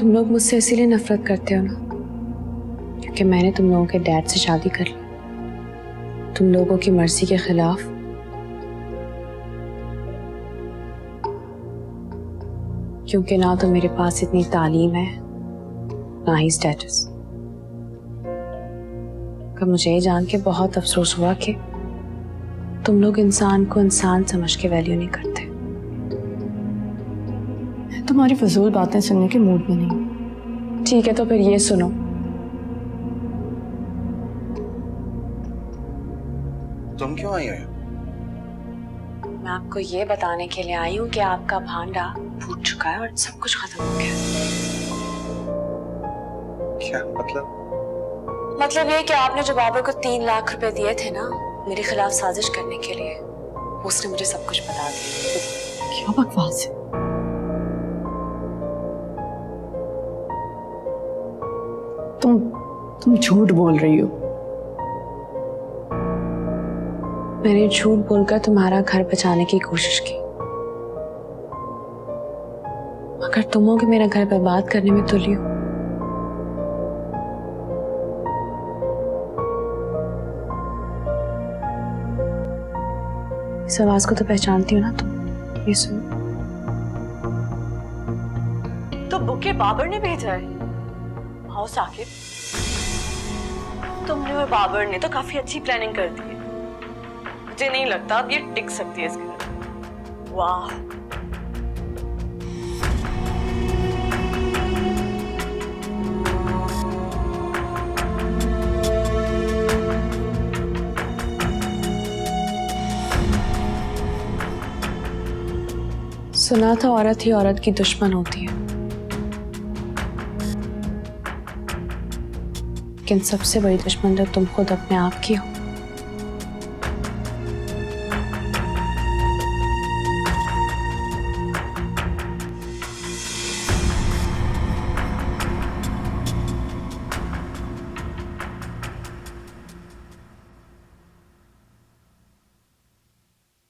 तुम लोग मुझसे इसीलिए नफरत करते हो ना, क्योंकि मैंने तुम लोगों के डैड से शादी कर ली, तुम लोगों की मर्जी के खिलाफ। क्योंकि ना तो मेरे पास इतनी तालीम है ना ही स्टेटस। का मुझे ये जान के बहुत अफसोस हुआ कि तुम लोग इंसान को इंसान समझ के वैल्यू नहीं करते। तुम्हारी फजूल बातें सुनने के मूड में नहीं। ठीक है, तो फिर ये सुनो। तुम क्यों आई हो? मैं आपको ये बताने के लिए आई हूँ कि आपका भांडा फूट चुका है और सब कुछ खत्म हो गया। क्या मतलब? मतलब ये कि आपने जो बाबर को 3 लाख रुपए दिए थे ना मेरे खिलाफ साजिश करने के लिए, उसने मुझे सब कुछ बता दिया। क्या बकवास है? तुम झूठ बोल रही हो। मैंने झूठ बोलकर तुम्हारा घर बचाने की कोशिश की, मगर तुम हो कि मेरा घर बर्बाद करने में तुली हो। इस आवाज को तो पहचानती हो ना तुम? ये सुनो। तो बुके बाबर ने भेजा है। आओ साकिब, तुमने और बाबर ने तो काफी अच्छी प्लानिंग कर दी है। मुझे नहीं लगता अब ये टिक सकती है इस घर। वाह, सुना था औरत ही औरत की दुश्मन होती है, लेकिन सबसे बड़ी दुश्मन तो तुम खुद अपने आप की हो।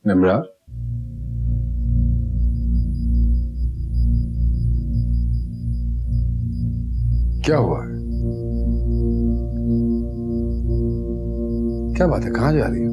निम्रा, क्या हुआ है? क्या बात है, कहां जा रही हो?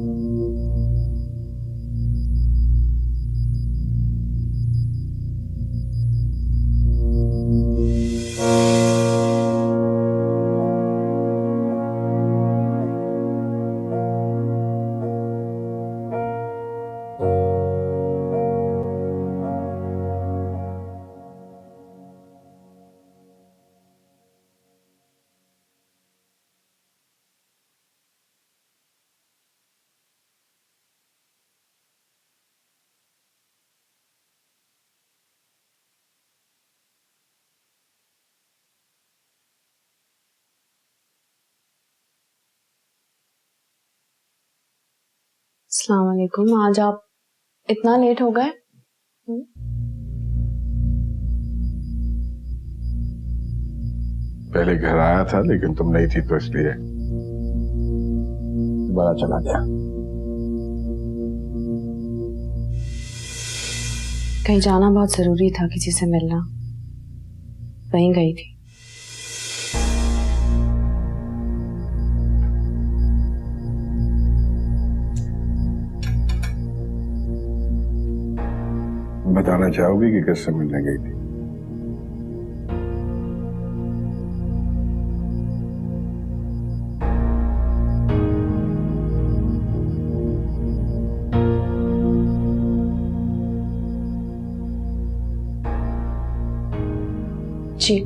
अस्सलाम वालेकुम। आज आप इतना लेट हो गए? पहले घर आया था लेकिन तुम नहीं थी तो इसलिए दोबारा चला गया। कहीं जाना बहुत जरूरी था, किसी से मिलना, वहीं गई थी। बताना चाहोगी कि किससे मिलने गई थी? जी,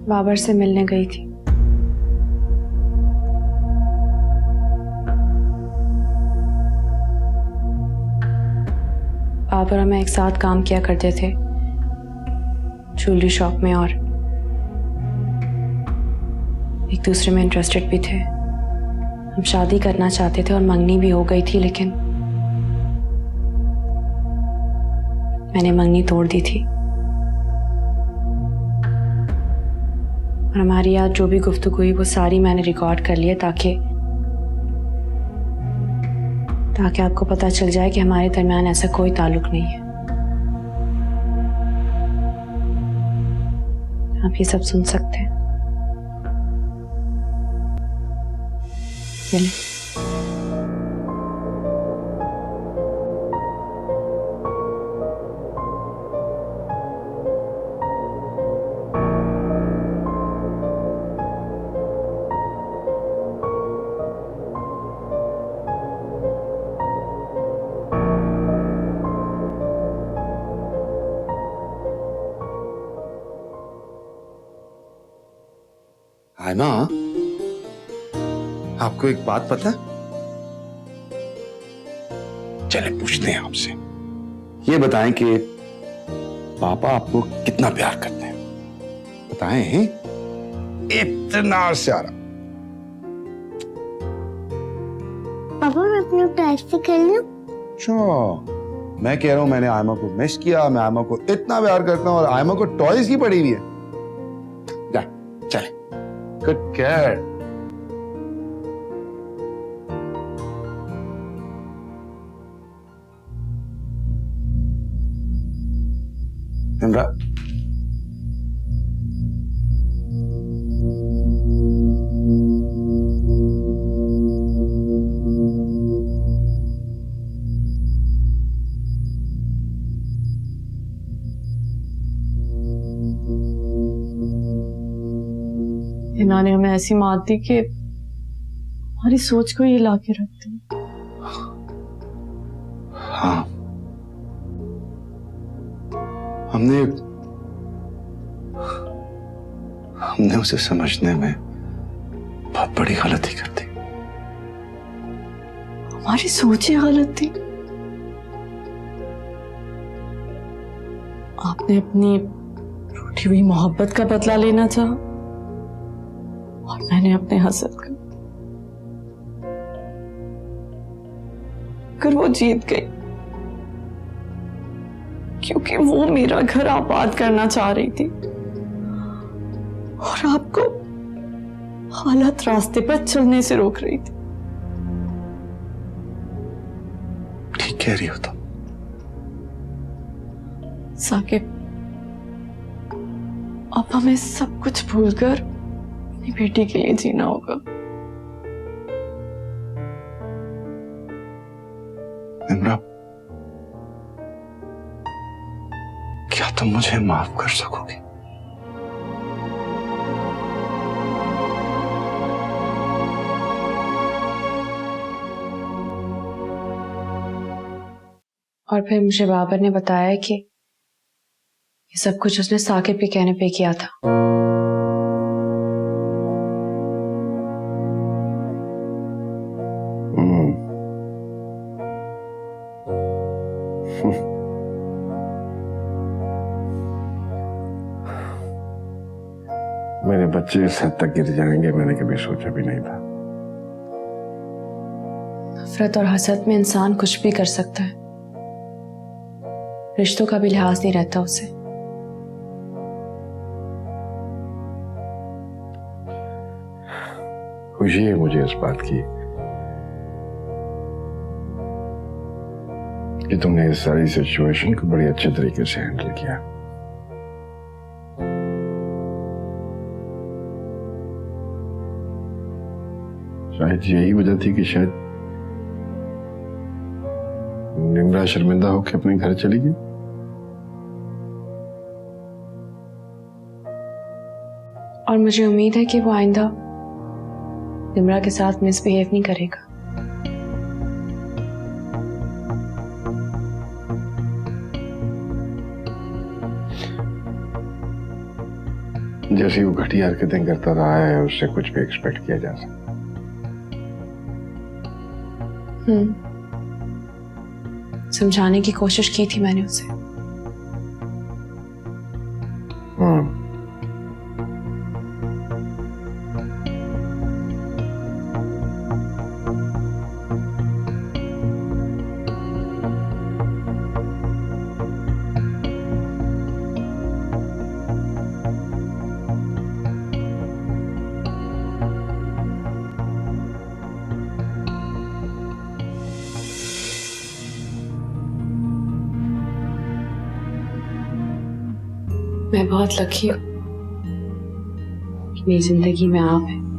बाबर से मिलने गई थी। बाबर और मैं एक साथ काम किया करते थे ज्वेलरी शॉप में, और एक दूसरे में इंटरेस्टेड भी थे। हम शादी करना चाहते थे और मंगनी भी हो गई थी, लेकिन मैंने मंगनी तोड़ दी थी। और हमारी आज जो भी गुफ्तगू हुई वो सारी मैंने रिकॉर्ड कर ली है ताकि आपको पता चल जाए कि हमारे दरमियान ऐसा कोई ताल्लुक नहीं है। आप ये सब सुन सकते हैं। ये ले। आयमा, आपको एक बात पता है? चले पूछते हैं आपसे। ये बताएं कि पापा आपको कितना प्यार करते हैं। बताएं हैं? इतना सारा। पापा मैं अपने टॉयज से खेल लूं? अच्छा, मैं कह रहा हूं मैंने आयमा को मिस किया, मैं आयमा को इतना प्यार करता हूं और आयमा को टॉयज की पड़ी हुई है। जा, चले। Good girl. निम्रा, हिना ने हमें ऐसी मात दी कि हमारी सोच को ये लाके रख दी। हाँ, हमने उसे समझने में बहुत बड़ी गलती कर दी। हमारी सोच ही गलत थी। आपने अपनी रूठी हुई मोहब्बत का बदला लेना चाहा और मैंने अपने हसद का। अगर वो जीत गई क्योंकि वो मेरा घर आबाद करना चाह रही थी और आपको हालत रास्ते पर चलने से रोक रही थी। ठीक कह रही हो तुम। साकिब, अब हमें सब कुछ भूलकर अपनी बेटी के लिए जीना होगा। निम्रा, क्या तुम मुझे माफ कर सकोगी? और फिर मुझे बाबर ने बताया कि ये सब कुछ उसने साकिब के कहने पे किया था। मेरे बच्चे इस हद तक गिर जाएंगे मैंने कभी सोचा भी नहीं था। नफरत और हसद में इंसान कुछ भी कर सकता है, रिश्तों का भी लिहाज नहीं रहता उसे। खुशी है मुझे इस बात की कि तुमने इस सारी सिचुएशन को बड़े अच्छे तरीके से हैंडल किया। शायद यही वजह थी कि शायद निम्रा शर्मिंदा होकर अपने घर चली गई। और मुझे उम्मीद है कि वो आइंदा निम्रा के साथ मिसबिहेव नहीं करेगा। जैसी वो घटिया हरकतें करता रहा है उससे कुछ भी एक्सपेक्ट किया जा सकता। समझाने की कोशिश की थी मैंने उसे। मैं बहुत लकी हूँ कि मेरी जिंदगी में आप हैं।